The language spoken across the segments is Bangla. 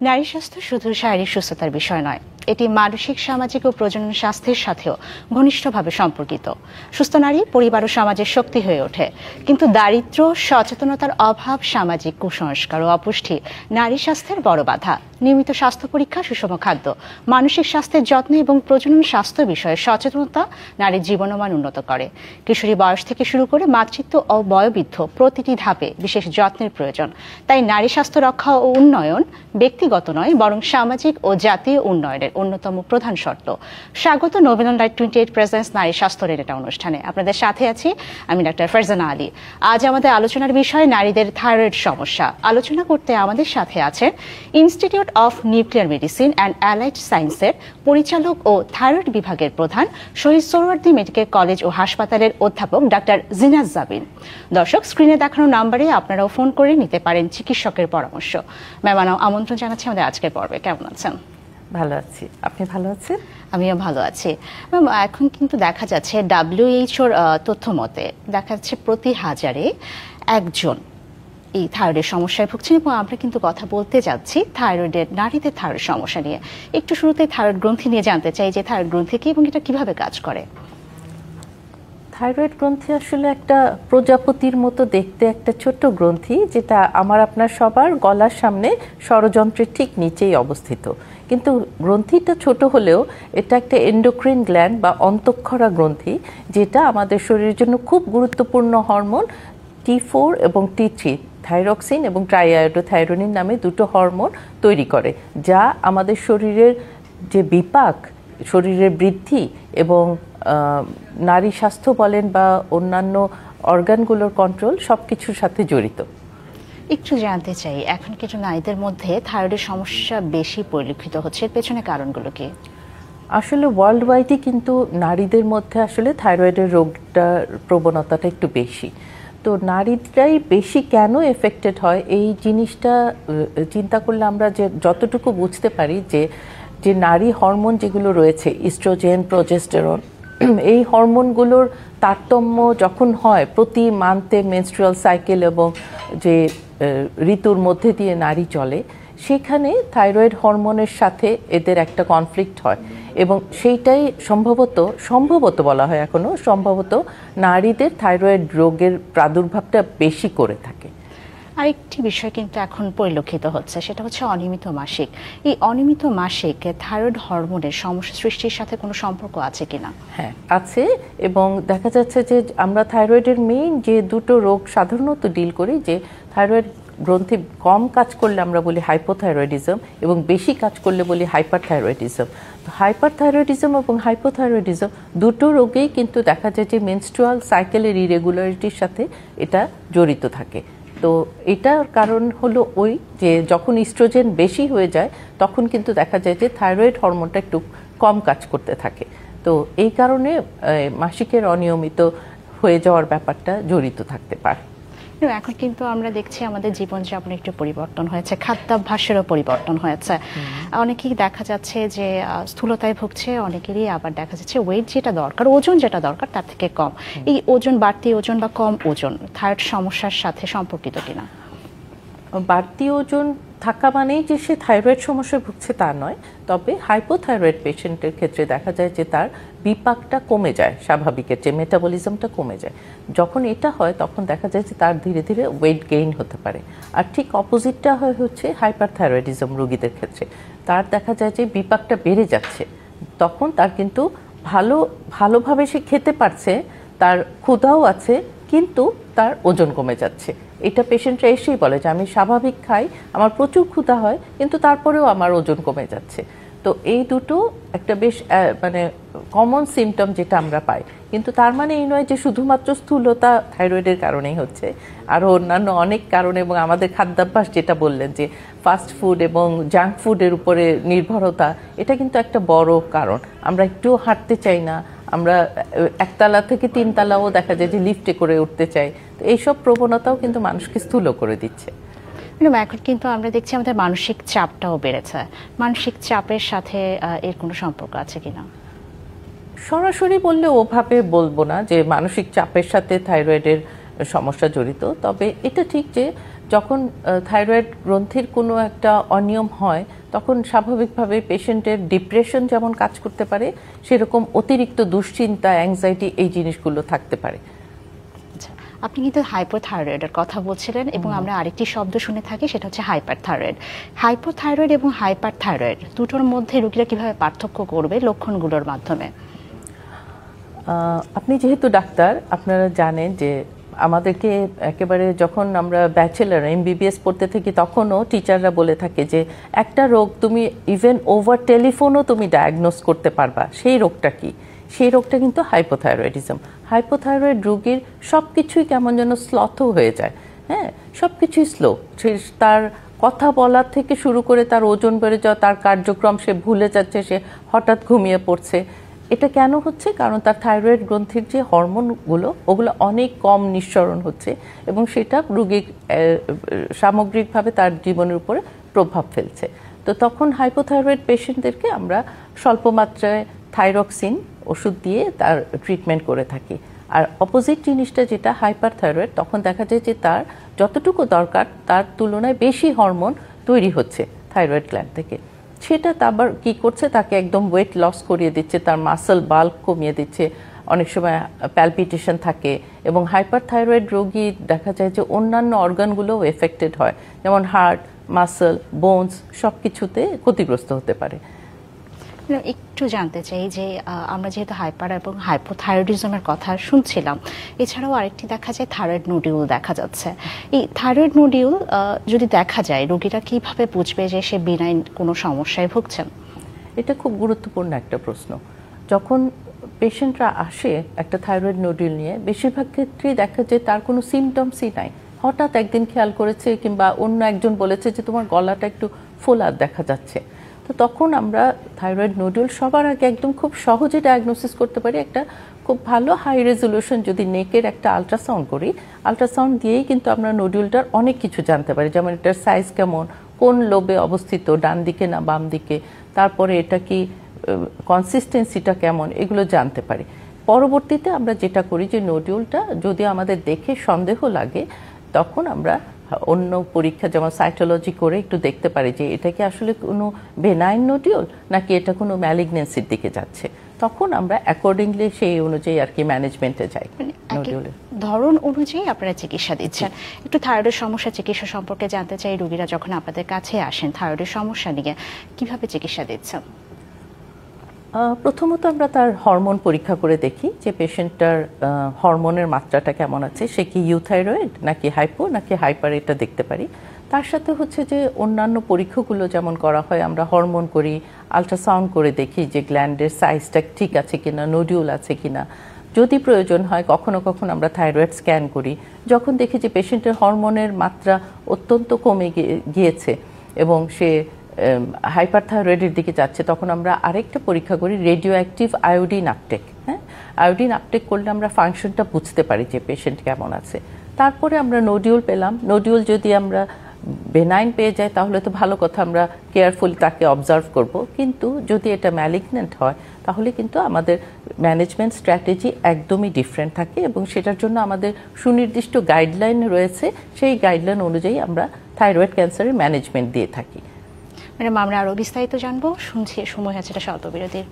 নারী স্বাস্থ্য শুধু শারীরিক সুস্থতার বিষয় নয়, এটি মানসিক, সামাজিক ও প্রজনন স্বাস্থ্যের সাথেও ঘনিষ্ঠভাবে সম্পর্কিত। সুস্থ নারী পরিবার ও সমাজের শক্তি হয়ে ওঠে। কিন্তু দারিদ্র্য, সচেতনতার অভাব, সামাজিক কুসংস্কার ও অপুষ্টি নারী স্বাস্থ্যের বড় বাধা। নিয়মিত স্বাস্থ্য পরীক্ষা, সুষম খাদ্য, মানসিক স্বাস্থ্যের যত্ন এবং প্রজনন স্বাস্থ্য বিষয়ে সচেতনতা নারীর জীবনমান উন্নত করে। কিশোরী বয়স থেকে শুরু করে মাতৃত্ব ও বয়োবৃদ্ধ প্রতিটি ধাপে বিশেষ যত্নের প্রয়োজন। তাই নারী স্বাস্থ্য রক্ষা ও উন্নয়ন ব্যক্তিগত নয়, বরং সামাজিক ও জাতীয় উন্নয়নের অন্যতম প্রধান শর্ত। স্বাগত নোবেল লাইট 28 প্রেজেন্স নারী স্বাস্থ্য রিলেটেড অনুষ্ঠানে। আপনাদের সাথে আছি আমি ডাক্তার ফারজানা আলী। আজ আমাদের আলোচনার বিষয় নারীদের থাইরয়েড সমস্যা। আলোচনা করতে আমাদের সাথে আছেন institute of nuclear medicine and allied সায়েন্সের পরিচালক ও থাইরয়েড বিভাগের প্রধান, শহীদ সোহরাওয়ার্দী মেডিকেল কলেজ ও হাসপাতালের অধ্যাপক ডাক্তার জিনাত জাবিন। দর্শক, স্ক্রিনে দেখানো নাম্বারে আপনারাও ফোন করে নিতে পারেন চিকিৎসকের পরামর্শ। ম্যাম, আমন্ত্রণ জানাচ্ছি আমাদের আজকের পর্বে। কেমন আছেন? ভালো আছি, আপনি ভালো আছেন? আমিও ভালো আছি। ম্যাম, এখন কিন্তু দেখা যাচ্ছে WHO তথ্য মতে দেখা যাচ্ছে প্রতি হাজারে একজন এই থাইরয়েডের সমস্যায় ভুগছেন। এবং আমরা কিন্তু কথা বলতে যাচ্ছি নারীদের থাইরয়েড সমস্যা নিয়ে। একটু শুরুতে থাইরয়েড গ্রন্থি নিয়ে জানতে চাই যে থাইরয়েড গ্রন্থি কি এবং এটা কিভাবে কাজ করে। থাইরয়েড গ্রন্থি আসলে একটা প্রজাপতির মতো দেখতে একটা ছোট্ট গ্রন্থি, যেটা আপনার সবার গলার সামনে ষড়যন্ত্রের ঠিক নিচেই অবস্থিত। কিন্তু গ্রন্থিটা ছোট হলেও এটা একটা এন্ডোক্রিন গ্ল্যান্ড বা অন্তঃক্ষরা গ্রন্থি, যেটা আমাদের শরীরের জন্য খুব গুরুত্বপূর্ণ হরমোন T4 এবং T3, থাইরক্সিন এবং ট্রাইআয়োডোথাইরোনিন নামে দুটো হরমোন তৈরি করে, যা আমাদের শরীরের যে বিপাক, শরীরের বৃদ্ধি এবং নারী স্বাস্থ্য বলেন বা অন্যান্য অর্গানগুলোর কন্ট্রোল সব কিছুর সাথে জড়িত। একটু জানতে চাই, এখন কিছু নারীদের মধ্যে থাইরয়েডের সমস্যা বেশি পরিলক্ষিত হচ্ছে, এর পেছনে কারণগুলো কি? আসলে ওয়ার্ল্ড ওয়াইডই কিন্তু নারীদের মধ্যে আসলে থাইরয়েডের রোগটার প্রবণতাটা একটু বেশি। তো নারীরাই বেশি কেন এফেক্টেড হয় এই জিনিসটা চিন্তা করলে আমরা যে যতটুকু বুঝতে পারি যে নারী হরমোন যেগুলো রয়েছে, ইস্ট্রোজেন, প্রোজেস্টেরন, এই হরমোনগুলোর তারতম্য যখন হয় প্রতি মান্থে মেনস্ট্রুয়াল সাইকেল এবং যে ঋতুর মধ্যে দিয়ে নারী চলে, সেখানে থাইরয়েড হরমোনের সাথে এদের একটা কনফ্লিক্ট হয় এবং সেইটাই সম্ভবত বলা হয় এখনো সম্ভবত নারীদের থাইরয়েড রোগের প্রাদুর্ভাবটা বেশি করে থাকে। আরেকটি বিষয় কিন্তু এখন পরিলক্ষিত হচ্ছে, সেটা হচ্ছে অনিয়মিত মাসিক। এই অনিয়মিত মাসিক থাইরয়েড হরমোনের সমস্যা সৃষ্টির সাথে কোনো সম্পর্ক আছে কিনা? হ্যাঁ, আছে। এবং দেখা যাচ্ছে যে আমরা থাইরয়েডের মেইন যে দুটো রোগ সাধারণত ডিল করি, যে থাইরয়েড গ্রন্থি কম কাজ করলে আমরা বলি হাইপোথাইরয়েডিজম এবং বেশি কাজ করলে বলি হাইপারথাইরয়েডিজম। হাইপারথাইরয়েডিজম এবং হাইপোথাইরয়েডিজম দুটো রোগেই কিন্তু দেখা যায় যে মেনস্ট্রুয়াল সাইকেলের ইরেগুলারিটির সাথে এটা জড়িত থাকে। তো এটার কারণ হলো ওই যে যখন ইস্ট্রোজেন বেশি হয়ে যায় তখন কিন্তু দেখা যায় যে থাইরয়েড হরমোনটা একটু কম কাজ করতে থাকে। তো এই কারণে মাসিকের অনিয়মিত হয়ে যাওয়ার ব্যাপারটা জড়িত থাকতে পারে। এখন কিন্তু আমরা দেখছি আমাদের জীবনযাপনে একটু পরিবর্তন হয়েছে, খাদ্যাভ্যাসেরও পরিবর্তন হয়েছে। অনেকেই দেখা যাচ্ছে যে স্থূলতায় ভুগছে, অনেকেরই আবার দেখা যাচ্ছে ওয়েট যেটা দরকার, ওজন যেটা দরকার তার থেকে কম। এই ওজন, বাড়তি ওজন বা কম ওজন থাইরয়েড সমস্যার সাথে সম্পর্কিত কিনা? বাড়তি ওজন থাকা মানেই যে সে থাইরয়েড সমস্যায় ভুগছে তা নয়, তবে হাইপোথাইরয়েড পেশেন্টের ক্ষেত্রে দেখা যায় যে তার বিপাকটা কমে যায়, স্বাভাবিকের যে মেটাবলিজমটা কমে যায়। যখন এটা হয় তখন দেখা যায় যে তার ধীরে ধীরে ওয়েট গেইন হতে পারে। আর ঠিক অপোজিটটা হচ্ছে হাইপারথাইরয়েডিজম রোগীদের ক্ষেত্রে, তার দেখা যায় যে বিপাকটা বেড়ে যাচ্ছে, তখন তার কিন্তু ভালোভাবে সে খেতে পারছে, তার ক্ষুধাও আছে, কিন্তু তার ওজন কমে যাচ্ছে। এটা পেশেন্টরা এসেই বলে যে আমি স্বাভাবিক খাই, আমার প্রচুর ক্ষুধা হয়, কিন্তু তারপরেও আমার ওজন কমে যাচ্ছে। তো এই দুটো একটা বেশ কমন সিমটম যেটা আমরা পাই। কিন্তু তার মানে এই নয় যে শুধুমাত্র স্থূলতা থাইরয়েডের কারণেই হচ্ছে, আরও অন্যান্য অনেক কারণ। এবং আমাদের খাদ্যাভ্যাস যেটা বললেন যে ফাস্ট ফুড এবং জাঙ্ক ফুডের উপরে নির্ভরতা, এটা কিন্তু একটা বড় কারণ। আমরা একটুও হাঁটতে চাই না, আমরা একতলা থেকে তিনতলাও দেখা যায় যে লিফটে করে উঠতে চাই। তো এইসব প্রবণতাও কিন্তু মানুষকে স্থূল করে দিচ্ছে। এখন কিন্তু আমরা দেখছি আমাদের মানসিক চাপটাও বেড়েছে। মানসিক চাপের সাথে এর কোনো সম্পর্ক আছে কিনা? সরাসরি বললে ওভাবে বলবো না যে মানসিক চাপের সাথে থাইরয়েডের সমস্যা জড়িত, তবে এটা ঠিক যে যখন থাইরয়েড গ্রন্থির কোনো একটা অনিয়ম হয় তখন স্বাভাবিকভাবে পেশেন্টের ডিপ্রেশন যেমন কাজ করতে পারে, সেরকম অতিরিক্ত দুশ্চিন্তা, অ্যাংজাইটি এই জিনিসগুলো থাকতে পারে। আপনি কিন্তু হাইপোথাইরয়েডের কথা বলছিলেন এবং আমরা আরেকটি শব্দ শুনে থাকি, সেটা হচ্ছে হাইপারথাইরয়েড। হাইপোথাইরয়েড এবং হাইপারথাইরয়েড দুটোর মধ্যে রোগীরা কিভাবে পার্থক্য করবে লক্ষণগুলোর মাধ্যমে? আপনি যেহেতু ডাক্তার, আপনারা জানেন যে আমাদেরকে একেবারে যখন আমরা ব্যাচেলার MBBS পড়তে থাকি তখনও টিচাররা বলে থাকে যে একটা রোগ তুমি ইভেন ওভার টেলিফোনও তুমি ডায়াগনোস করতে পারবা, সেই রোগটা কি? সেই রোগটা কিন্তু হাইপোথাইরয়েডিজম। হাইপোথাইরয়েড রোগীর সব কিছুই কেমন যেন স্লথ হয়ে যায়, হ্যাঁ, সব কিছুই স্লো। তার কথা বলার থেকে শুরু করে তার ওজন বেড়ে যাওয়া, তার কার্যক্রম সে ভুলে যাচ্ছে, সে হঠাৎ ঘুমিয়ে পড়ছে। এটা কেন হচ্ছে? কারণ তার থাইরয়েড গ্রন্থির যে হরমোনগুলো ওগুলো অনেক কম নিঃসরণ হচ্ছে এবং সেটা রোগীর সামগ্রিকভাবে তার জীবনের উপরে প্রভাব ফেলছে। তো তখন হাইপোথাইরয়েড পেশেন্টদেরকে আমরা স্বল্প মাত্রায় থাইরক্সিন ওষুধ দিয়ে তার ট্রিটমেন্ট করে থাকি। আর অপোজিট জিনিসটা যেটা হাইপারথাইরয়েড, তখন দেখা যায় যে তার যতটুকু দরকার তার তুলনায় বেশি হরমোন তৈরি হচ্ছে থাইরয়েড গ্ল্যান্ড থেকে। সেটা আবার কি করছে, তাকে একদম ওয়েট লস করিয়ে দিচ্ছে, তার মাসল বাল্ক কমিয়ে দিচ্ছে, অনেক সময় প্যালপিটেশন থাকে এবং হাইপারথাইরয়েড রোগী দেখা যায় যে অন্যান্য অর্গানগুলোও এফেক্টেড হয়, যেমন হার্ট, মাসল, বোনস সব কিছুতে ক্ষতিগ্রস্ত হতে পারে। একটু জানতে চাই যে আমরা যেহেতু হাইপার এবং হাইপোথাইরয়েডিজমের কথা শুনছিলাম, এছাড়াও আরেকটি দেখা যায় থাইরয়েড নোডিউল দেখা যাচ্ছে। এই থাইরয়েড নোডিউল যদি দেখা যায়, রোগীরা কিভাবে বুঝবে যে সে বিনাইন কোনো সমস্যায় ভুগছেন? এটা খুব গুরুত্বপূর্ণ একটা প্রশ্ন। যখন পেশেন্টরা আসে একটা থাইরয়েড নোডিউল নিয়ে, বেশিরভাগ ক্ষেত্রেই দেখা যায় তার কোনো সিমটমসই নাই, হঠাৎ একদিন খেয়াল করেছে কিংবা অন্য একজন বলেছে যে তোমার গলাটা একটু ফোলা দেখা যাচ্ছে। তো তখন আমরা থাইরয়েড নোডিউল সবার আগে একদম খুব সহজে ডায়াগনোসিস করতে পারি। একটা খুব ভালো হাই রেজলিউশন যদি নেকের একটা আলট্রাসাউন্ড করি, আলট্রাসাউন্ড দিয়েই কিন্তু আমরা নোডিউলটার অনেক কিছু জানতে পারি, যেমন এটার সাইজ কেমন, কোন লোবে অবস্থিত, ডান দিকে না বাম দিকে, তারপরে এটা কি কনসিস্টেন্সিটা কেমন, এগুলো জানতে পারি। পরবর্তীতে আমরা যেটা করি যে নোডিউলটা যদি আমাদের দেখে সন্দেহ লাগে, তখন আমরা অন্য পরীক্ষা যেমন সাইটোলজি করে একটু দেখতে পারি যে এটা কি আসলে কোনো বেনাইন নোডিউল নাকি এটা কোনো ম্যালিগনেন্সির দিকে যাচ্ছে। তখন আমরা অ্যাকর্ডিংলি সেই অনুযায়ী আর কি ম্যানেজমেন্টে যাই। নোডিউলের ধরন অনুযায়ী আপনারা চিকিৎসা দিচ্ছেন। একটু থাইরয়েডের সমস্যা চিকিৎসা সম্পর্কে জানতে চাই। রোগীরা যখন আপনাদের কাছে আসেন থাইরয়েডের সমস্যা নিয়ে, কিভাবে চিকিৎসা দিচ্ছেন? প্রথমত আমরা তার হরমোন পরীক্ষা করে দেখি যে পেশেন্টটার হরমোনের মাত্রাটা কেমন আছে, সে কি ইউথাইরয়েড নাকি হাইপো নাকি হাইপার, এটা দেখতে পারি। তার সাথে হচ্ছে যে অন্যান্য পরীক্ষাগুলো যেমন করা হয়, আমরা হরমোন করি, আলট্রাসাউন্ড করে দেখি যে গ্ল্যান্ডের সাইজটা ঠিক আছে কিনা, নোডিউল আছে কিনা। যদি প্রয়োজন হয় কখনো কখনো আমরা থাইরয়েড স্ক্যান করি। যখন দেখি যে পেশেন্টের হরমোনের মাত্রা অত্যন্ত কমে গিয়েছে এবং সে হাইপারথাইরয়েডের দিকে যাচ্ছে, তখন আমরা আরেকটা পরীক্ষা করি, রেডিও অ্যাক্টিভ আয়োডিন আপটেক। হ্যাঁ, আয়োডিন আপটেক করলে আমরা ফাংশনটা বুঝতে পারি যে পেশেন্ট কেমন আছে। তারপরে আমরা নোডিউল পেলাম, নোডিউল যদি আমরা বেনাইন পেয়ে যাই তাহলে তো ভালো কথা, আমরা কেয়ারফুলি তাকে অবজার্ভ করব। কিন্তু যদি এটা ম্যালিগনেন্ট হয় তাহলে কিন্তু আমাদের ম্যানেজমেন্ট স্ট্র্যাটেজি একদমই ডিফারেন্ট থাকে এবং সেটার জন্য আমাদের সুনির্দিষ্ট গাইডলাইন রয়েছে। সেই গাইডলাইন অনুযায়ী আমরা থাইরয়েড ক্যান্সারের ম্যানেজমেন্ট দিয়ে থাকি। ম্যাডাম, আমরা আরও বিস্তারিত জানবো, শুনছি সময় আছে এটা স্বল্প বিরতির।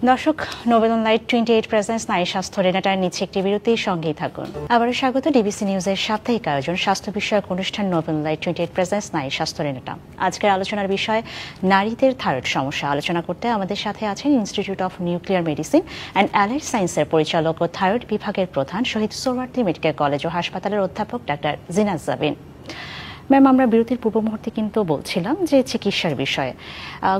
দর্শক, নোবেল লাইট 28 প্রেজেন্স নারী স্বাস্থ্য রেনেটার নিচ্ছে একটি বিরতির সঙ্গেই থাকুন। আবারও স্বাগত ডিবিসি নিউজের সাপ্তাহিক আয়োজন স্বাস্থ্য বিষয়ক অনুষ্ঠান নোবেল লাইট 28 প্রেজেন্স নারী স্বাস্থ্য রেনেটা। আজকের আলোচনার বিষয় নারীদের থাইরয়েড সমস্যা। আলোচনা করতে আমাদের সাথে আছেন institute of nuclear medicine and allied সায়েন্সের পরিচালক ও থাইরয়েড বিভাগের প্রধান শহীদ সোহরাওয়ার্দী মেডিকেল কলেজ ও হাসপাতালের অধ্যাপক ডাক্তার জিনাত জাবিন। ম্যাম, আমরা বিরতির পূর্ব মুহূর্তে কিন্তু বলছিলাম যে চিকিৎসার বিষয়ে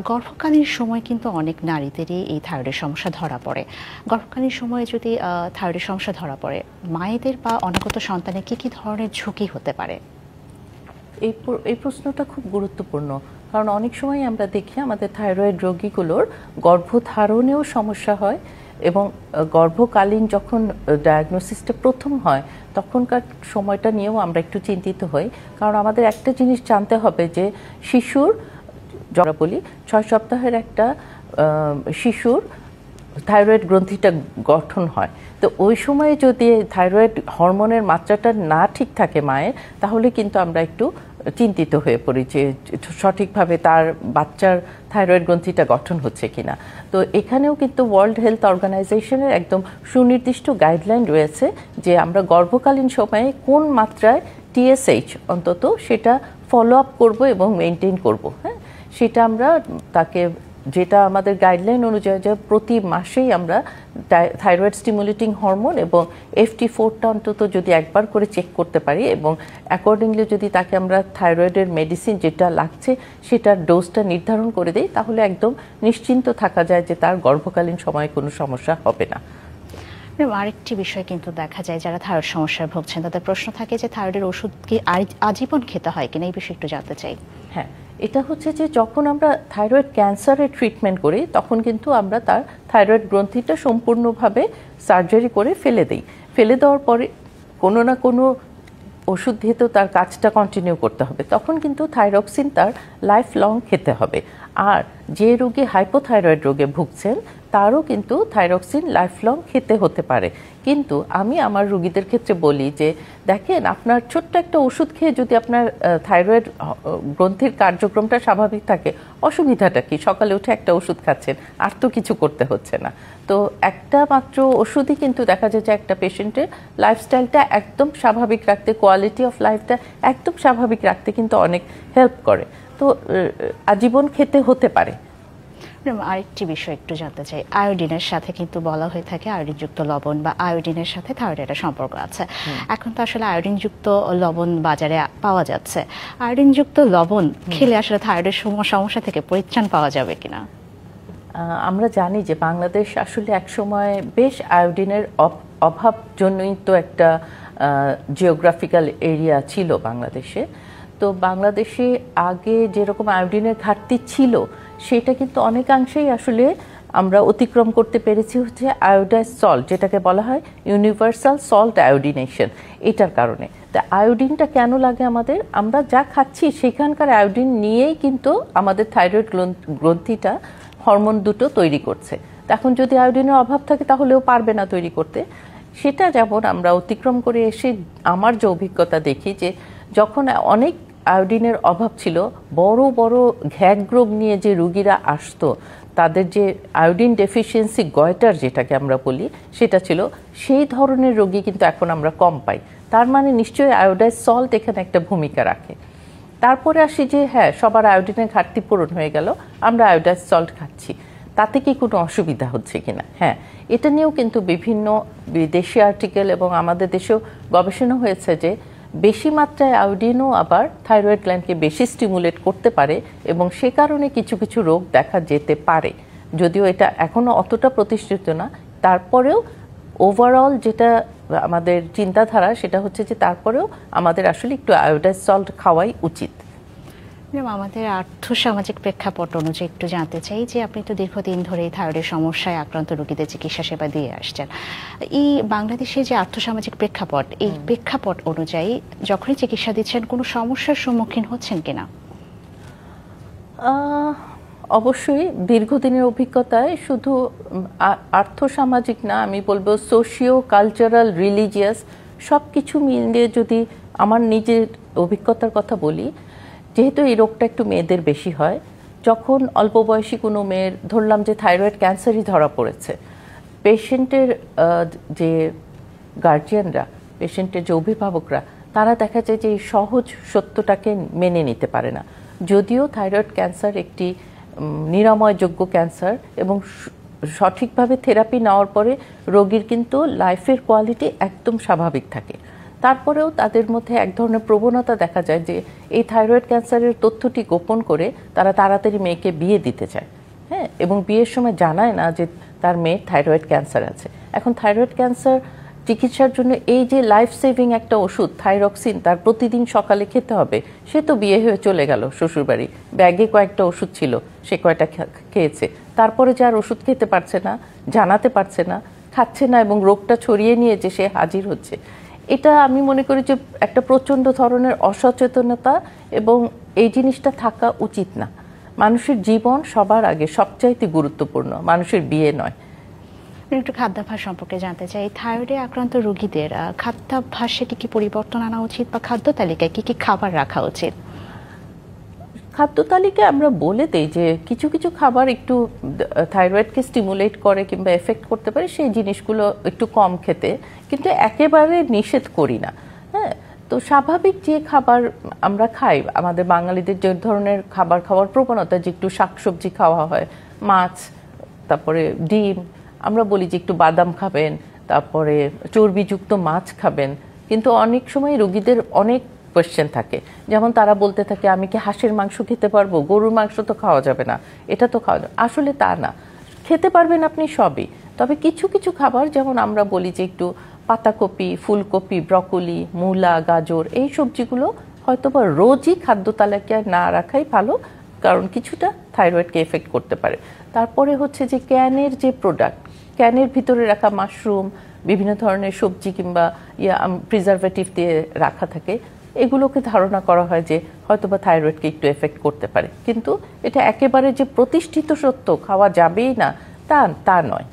গর্ভকালীন সময় কিন্তু অনেক নারীদেরই এই থাইরয়েডের সমস্যা ধরা পড়ে। গর্ভকালীন সময়ে যদি থাইরয়েডের সমস্যা ধরা পড়ে, মায়েদের বা অনাগত সন্তানের কি ধরনের ঝুঁকি হতে পারে? এই প্রশ্নটা খুব গুরুত্বপূর্ণ, কারণ অনেক সময় আমরা দেখি আমাদের থাইরয়েড রোগীগুলোর গর্ভধারণেও সমস্যা হয় এবং গর্ভকালীন যখন ডায়াগনোসিসটা প্রথম হয় তখনকার সময়টা নিয়েও আমরা একটু চিন্তিত হই। কারণ আমাদের একটা জিনিস জানতে হবে যে শিশুর, যারা বলি 6 সপ্তাহের একটা শিশুর থাইরয়েড গ্রন্থিটা গঠন হয়। তো ওই সময়ে যদি থাইরয়েড হরমোনের মাত্রাটা না ঠিক থাকে মায়ের, তাহলে কিন্তু আমরা একটু চিন্তিত হয়ে পড়ি যে সঠিকভাবে তার বাচ্চার থাইরয়েড গ্রন্থিটা গঠন হচ্ছে কিনা। তো এখানেও কিন্তু ওয়ার্ল্ড হেলথ অর্গানাইজেশনের একদম সুনির্দিষ্ট গাইডলাইন রয়েছে যে আমরা গর্ভকালীন সময়ে কোন মাত্রায় টিএসএইচ অন্তত সেটা ফলো আপ করবো এবং মেনটেন করব। হ্যাঁ, সেটা আমরা তাকে, যেটা আমাদের গাইডলাইন অনুযায়ী যে প্রতি মাসেই আমরা থাইরয়েড স্টিমুলেটিং হরমোন এবং FT4টা অন্তত যদি একবার করে চেক করতে পারি এবং অ্যাকর্ডিংলি যদি তাকে আমরা থাইরয়েডের মেডিসিন যেটা লাগছে সেটার ডোজটা নির্ধারণ করে দিই, তাহলে একদম নিশ্চিন্ত থাকা যায় যে তার গর্ভকালীন সময়ে কোনো সমস্যা হবে না। আরেকটি বিষয় কিন্তু দেখা যায় যারা থাইরয়েড সমস্যায় ভুগছেন তাদের প্রশ্ন থাকে যে থাইরয়েডের ওষুধ কি আজীবন খেতে হয় কিনা, এই বিষয়ে একটু জানতে চাই। হ্যাঁ, এটা হচ্ছে যে যখন আমরা থাইরয়েড ক্যান্সারের ট্রিটমেন্ট করি তখন কিন্তু আমরা তার থাইরয়েড গ্রন্থিটা সম্পূর্ণভাবে সার্জারি করে ফেলে দিই। ফেলে দেওয়ার পরে কোনো না কোনো ওষুধ দিয়ে তো তার কাজটা কন্টিনিউ করতে হবে, তখন কিন্তু থাইরক্সিন তার লাইফ লং খেতে হবে। আর যে রোগী হাইপোথাইরয়েড রোগে ভুগছেন তারও কিন্তু থাইরক্সিন লাইফ লং খেতে হতে পারে। কিন্তু আমি আমার রোগীদের ক্ষেত্রে বলি যে দেখেন, আপনার ছোট্ট একটা ওষুধ খেয়ে যদি আপনার থাইরয়েড গ্রন্থির কার্যক্রমটা স্বাভাবিক থাকে, অসুবিধাটা কি? সকালে উঠে একটা ওষুধ খাচ্ছেন, আর তো কিছু করতে হচ্ছে না। তো একটা মাত্র ওষুধই কিন্তু দেখা যায় যে একটা পেশেন্টের লাইফস্টাইলটা একদম স্বাভাবিক রাখতে, কোয়ালিটি অফ লাইফটা একদম স্বাভাবিক রাখতে কিন্তু অনেক হেল্প করে। তো আজীবন খেতে হতে পারে। আরেকটি বিষয় একটু জানতে চাই, আয়োডিনের সাথে কিন্তু বলা হয়ে থাকে আয়োডিনযুক্ত লবণ বা আয়োডিনের সাথে থাইরয়েডের সম্পর্ক আছে। এখন তো আসলে আয়োডিনযুক্ত লবণ বাজারে পাওয়া যাচ্ছে, আয়োডিনযুক্ত লবণ খেলে আসলে থাইরয়েডের সমস্যা থেকে পরিত্রাণ পাওয়া যাবে কিনা? আমরা জানি যে বাংলাদেশ আসলে একসময় বেশ আয়োডিনের অভাব জন্যই তো একটা জিওগ্রাফিক্যাল এরিয়া ছিল বাংলাদেশে। তো বাংলাদেশে আগে যেরকম আয়োডিনের ঘাটতি ছিল সেটা কিন্তু অনেকাংশেই আসলে আমরা অতিক্রম করতে পেরেছি হচ্ছে আয়োডাইজ সল্ট, যেটাকে বলা হয় ইউনিভার্সাল সল্ট আয়োডিনেশন, এটার কারণে। তা আয়োডিনটা কেন লাগে আমাদের? আমরা যা খাচ্ছি সেখানকার আয়োডিন নিয়েই কিন্তু আমাদের থাইরয়েড গ্রন্থিটা হরমোন দুটো তৈরি করছে। এখন যদি আয়োডিনের অভাব থাকে তাহলেও পারবে না তৈরি করতে। সেটা যেমন আমরা অতিক্রম করে এসে আমার যে অভিজ্ঞতা দেখি যে যখন অনেক আয়োডিনের অভাব ছিল, বড় বড় ঘ্যাগ রোগ নিয়ে যে রুগীরা আসতো, তাদের যে আয়োডিন ডেফিসিয়েন্সি গয়টার যেটাকে আমরা বলি সেটা ছিল, সেই ধরনের রোগী কিন্তু এখন আমরা কম পাই। তার মানে নিশ্চয়ই আয়োডাইজ সল্ট এখানে একটা ভূমিকা রাখে। তারপরে আসি যে হ্যাঁ, সবার আয়োডিনের ঘাটতি পূরণ হয়ে গেল, আমরা আয়োডাইজ সল্ট খাচ্ছি, তাতে কি কোনো অসুবিধা হচ্ছে কিনা? হ্যাঁ, এটা নিয়েও কিন্তু বিভিন্ন বিদেশি আর্টিকেল এবং আমাদের দেশেও গবেষণা হয়েছে যে বেশি মাত্রায় আয়োডিনও আবার থাইরয়েড গ্ল্যান্ডকে বেশি স্টিমুলেট করতে পারে এবং সে কারণে কিছু কিছু রোগ দেখা যেতে পারে। যদিও এটা এখনও অতটা প্রতিষ্ঠিত না, তারপরেও ওভারঅল যেটা আমাদের চিন্তাধারা সেটা হচ্ছে যে তারপরেও আমাদের আসলে একটু আয়োডাইজ সল্ট খাওয়াই উচিত। আমাদের আর্থসামাজিক প্রেক্ষাপট অনুযায়ী একটু জানতে চাই যে আপনি তো দীর্ঘদিন ধরে থাইরয়েডের সমস্যায় আক্রান্ত রোগীদের চিকিৎসা সেবা দিয়ে আসছেন। এই বাংলাদেশে যে আর্থসামাজিক প্রেক্ষাপট, এই প্রেক্ষাপট অনুযায়ী যখনই চিকিৎসা দিচ্ছেন কোনো সমস্যার সম্মুখীন হচ্ছেন কিনা? অবশ্যই দীর্ঘদিনের অভিজ্ঞতায় শুধু আর্থসামাজিক না, আমি বলবো সোশিও কালচারাল রিলিজিয়াস সব কিছু মিলিয়ে যদি আমার নিজের অভিজ্ঞতার কথা বলি, যেহেতু এই রোগটা একটু মেয়েদের বেশি হয়, যখন অল্প বয়সী কোনো মেয়ের ধরলাম যে থাইরয়েড ক্যান্সারই ধরা পড়েছে, পেশেন্টের যে গার্জিয়ানরা, পেশেন্টের যে অভিভাবকরা, তারা দেখা যায় যে এই সহজ সত্যটাকে মেনে নিতে পারে না। যদিও থাইরয়েড ক্যান্সার একটি নিরাময়যোগ্য ক্যান্সার এবং সঠিকভাবে থেরাপি নেওয়ার পরে রোগীর কিন্তু লাইফের কোয়ালিটি একদম স্বাভাবিক থাকে, তারপরেও তাদের মধ্যে এক ধরনের প্রবণতা দেখা যায় যে এই থাইরয়েড ক্যান্সারের তথ্যটি গোপন করে তারা তাড়াতাড়ি মেয়েকে বিয়ে দিতে চায়। হ্যাঁ, এবং বিয়ের সময় জানায় না যে তার মেয়ের থাইরয়েড ক্যান্সার আছে। এখন থাইরয়েড ক্যান্সার চিকিৎসার জন্য এই যে লাইফ সেভিং একটা ওষুধ থাইরক্সিন তার প্রতিদিন সকালে খেতে হবে, সে তো বিয়ে হয়ে চলে গেল শ্বশুরবাড়ি, ব্যাগে কয়েকটা ওষুধ ছিল, সে কয়টা খেয়েছে, তারপরে যে আর ওষুধ খেতে পারছে না, জানাতে পারছে না, খাচ্ছে না এবং রোগটা ছড়িয়ে নিয়ে যে সে হাজির হচ্ছে। এটা আমি মনে করি যে একটা প্রচণ্ড ধরনের অসচেতনতা এবং এই জিনিসটা থাকা উচিত না। মানুষের জীবন সবার আগে, সবচাইতে গুরুত্বপূর্ণ, মানুষের বিয়ে নয়। আপনি একটু খাদ্যাভ্যাস সম্পর্কে জানতে চাই। থাইরয়েডে আক্রান্ত রোগীদের খাদ্যাভ্যাসে কি পরিবর্তন আনা উচিত বা খাদ্য তালিকায় কি খাবার রাখা উচিত? খাদ্য তালিকায় আমরা বলে দেই যে কিছু কিছু খাবার একটু থাইরয়েডকে স্টিমুলেট করে কিংবা এফেক্ট করতে পারে, সেই জিনিসগুলো একটু কম খেতে, কিন্তু একেবারে নিষেধ করি না। হ্যাঁ, তো স্বাভাবিক যে খাবার আমরা খাই, আমাদের বাঙালিদের যে ধরনের খাবার খাওয়ার প্রবণতা, যে একটু শাকসবজি খাওয়া হয়, মাছ, তারপরে ডিম, আমরা বলি যে একটু বাদাম খাবেন, তারপরে চর্বিযুক্ত মাছ খাবেন, কিন্তু অনেক সময় রোগীদের অনেক কোয়েশ্চেন থাকে, যেমন তারা বলতে থাকে আমি কি হাঁসের মাংস খেতে পারবো, গরুর মাংস তো খাওয়া যাবে না, এটা তো খাওয়া যাবে। আসলে তা না, খেতে পারবেন আপনি সবই, তবে কিছু কিছু খাবার যেমন আমরা বলি যে একটু পাতাকপি, ফুলকপি, ব্রকোলি, মূলা, গাজর, এই সবজিগুলো হয়তোবা রোজই খাদ্য তালিকায় না রাখাই ভালো, কারণ কিছুটা থাইরয়েডকে এফেক্ট করতে পারে। তারপরে হচ্ছে যে ক্যানের যে প্রোডাক্ট, ক্যানের ভিতরে রাখা মাশরুম, বিভিন্ন ধরনের সবজি কিংবা প্রিজারভেটিভ দিয়ে রাখা থাকে, এগুলোকে ধারণা করা হয় যে হয়তোবা থাইরয়েডকে একটু এফেক্ট করতে পারে, কিন্তু এটা একেবারে যে প্রতিষ্ঠিত সত্য খাওয়া যাবেই না তা নয়।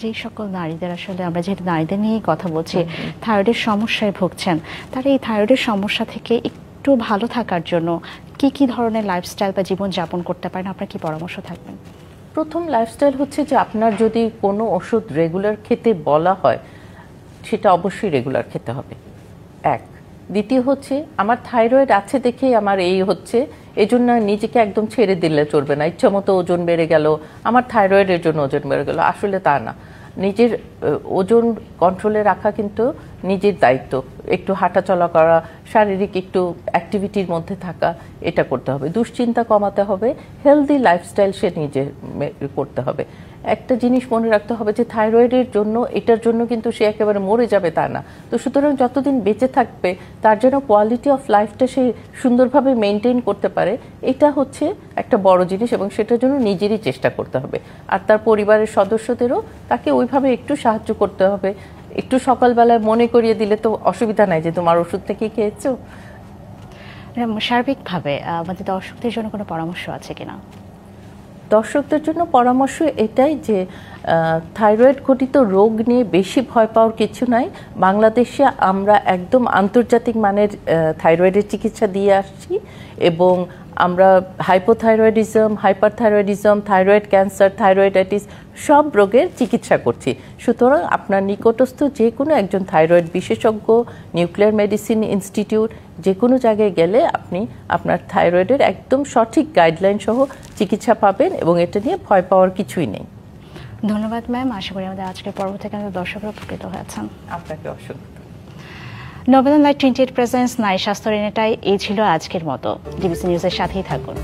যে সকল নারীদের, আসলে আমরা যেহেতু নারীদের নিয়েই কথা বলছি, থাইরয়েডের সমস্যায় ভুগছেন, তারা এই থাইরয়েডের সমস্যা থেকে একটু ভালো থাকার জন্য কি কি ধরনের লাইফস্টাইল বা জীবনযাপন করতে পারেন, আপনার কি পরামর্শ থাকবেন? প্রথম লাইফস্টাইল হচ্ছে যে আপনার যদি কোনো ওষুধ রেগুলার খেতে বলা হয়, সেটা অবশ্যই রেগুলার খেতে হবে, এক। দ্বিতীয় হচ্ছে আমার থাইরয়েড আছে দেখেই আমার এই হচ্ছে, এই জন্য নিজেকে একদম ছেড়ে দিলে চলবে না, ইচ্ছা মতো ওজন বেড়ে গেল, আমার থাইরয়েডের জন্য ওজন বেড়ে গেল, আসলে তা না। নিজের ওজন কন্ট্রোলে রাখা কিন্তু নিজের দায়িত্ব, একটু হাঁটাচলা করা, শারীরিক একটু অ্যাক্টিভিটির মধ্যে থাকা, এটা করতে হবে। দুশ্চিন্তা কমাতে হবে, হেলদি লাইফস্টাইল সে নিজে করতে হবে। একটা জিনিস মনে রাখতে হবে যে থাইরয়েডের জন্য, এটার জন্য কিন্তু সে একেবারে মরে যাবে তা না, তো সুতরাং যতদিন বেঁচে থাকবে তার জন্য কোয়ালিটি অফ লাইফটা সে সুন্দরভাবে মেনটেন করতে পারে, এটা হচ্ছে একটা বড় জিনিস, এবং সেটার জন্য নিজেরই চেষ্টা করতে হবে। আর তার পরিবারের সদস্যদেরও তাকে ওইভাবে একটু সাহায্য করতে হবে, একটু সকালবেলায় মনে করিয়ে দিলে তো অসুবিধা নাই যে তোমার ওষুধটা কি খেয়েছো। সার্বিকভাবে আমাদের দর্শকদের জন্য কোনো পরামর্শ আছে কিনা? দর্শকদের জন্য পরামর্শ এটাই যে থাইরয়েড ঘটিত রোগ নিয়ে বেশি ভয় পাওয়ার কিছু নাই। বাংলাদেশে আমরা একদম আন্তর্জাতিক মানের থাইরয়েডের চিকিৎসা দিয়ে আসছি, এবং আমরা hypothyroidism, hyperthyroidism, thyroid cancer, thyroiditis সব রোগের চিকিৎসা করছি। সুতরাং আপনার নিকটস্থ যে কোনো একজন থাইরয়েড বিশেষজ্ঞ, নিউক্লিয়ার মেডিসিন ইনস্টিটিউট, যে কোনো জায়গায় গেলে আপনি আপনার থাইরয়েডের একদম সঠিক গাইডলাইন সহ চিকিৎসা পাবেন, এবং এটা নিয়ে ভয় পাওয়ার কিছুই নেই। ধন্যবাদ ম্যাম, আশা করি আমাদের আজকের পর্ব থেকে আমাদের দর্শকরা উপকৃত হয়েছেন। আপনাকে অসংখ্য। নবেদন লাইভ 28 প্রেজেন্স নারী স্বাস্থ্য রেনেটাই এই ছিল আজকের মতো। ডিবিসি নিউজের সাথেই থাকুন।